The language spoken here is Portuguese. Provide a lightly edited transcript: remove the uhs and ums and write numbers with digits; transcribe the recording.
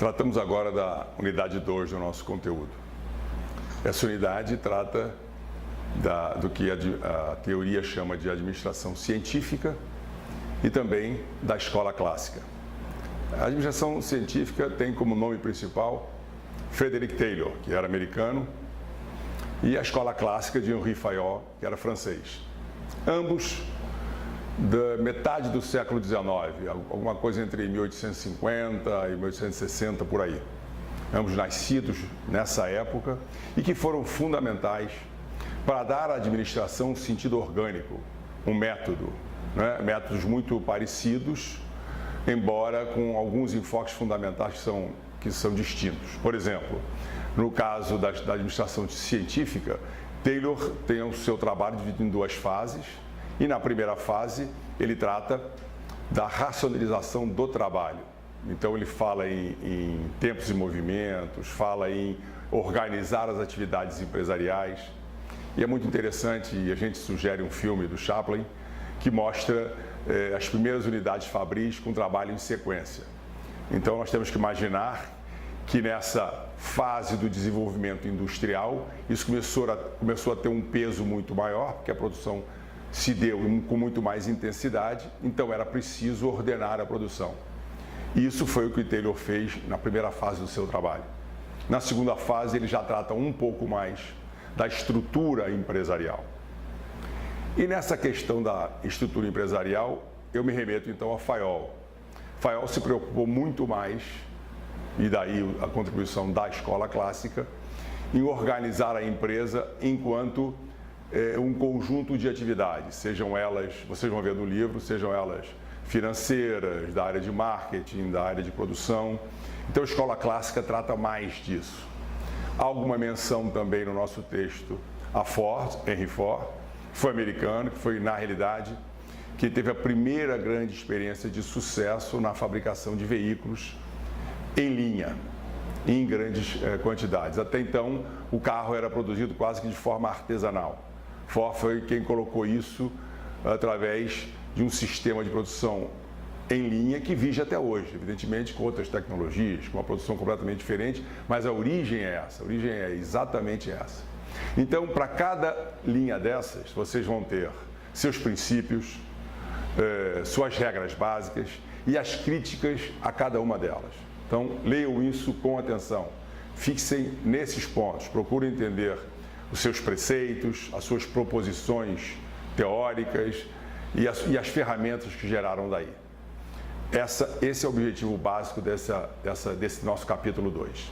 Tratamos agora da unidade 2 do nosso conteúdo. Essa unidade trata do que a teoria chama de administração científica e também da escola clássica. A administração científica tem como nome principal Frederick Taylor, que era americano, e a escola clássica de Henri Fayol, que era francês. Ambos da metade do século XIX, alguma coisa entre 1850 e 1860, por aí. Ambos nascidos nessa época e que foram fundamentais para dar à administração um sentido orgânico, um método, né? Métodos muito parecidos, embora com alguns enfoques fundamentais que são distintos. Por exemplo, no caso da administração científica, Taylor tem o seu trabalho dividido em duas fases, e na primeira fase ele trata da racionalização do trabalho. Então ele fala em tempos e movimentos, fala em organizar as atividades empresariais. E é muito interessante, e a gente sugere um filme do Chaplin que mostra as primeiras unidades fabris com trabalho em sequência. Então nós temos que imaginar que nessa fase do desenvolvimento industrial, isso começou a ter um peso muito maior, porque a produção se deu com muito mais intensidade, então era preciso ordenar a produção. Isso foi o que Taylor fez na primeira fase do seu trabalho. Na segunda fase, ele já trata um pouco mais da estrutura empresarial. E nessa questão da estrutura empresarial, eu me remeto então a Fayol. Fayol se preocupou muito mais, e daí a contribuição da escola clássica, em organizar a empresa enquanto um conjunto de atividades, sejam elas, vocês vão ver no livro, sejam elas financeiras, da área de marketing, da área de produção. Então a escola clássica trata mais disso. Há alguma menção também no nosso texto a Ford, Henry Ford, que foi americano, que foi, na realidade, que teve a primeira grande experiência de sucesso na fabricação de veículos em linha, em grandes quantidades. Até então, o carro era produzido quase que de forma artesanal. Ford foi quem colocou isso através de um sistema de produção em linha que vige até hoje, evidentemente com outras tecnologias, com uma produção completamente diferente, mas a origem é essa, a origem é exatamente essa. Então, para cada linha dessas, vocês vão ter seus princípios, suas regras básicas e as críticas a cada uma delas. Então, leiam isso com atenção, fixem nesses pontos, procurem entender os seus preceitos, as suas proposições teóricas e as ferramentas que geraram daí. Esse é o objetivo básico desse nosso capítulo 2.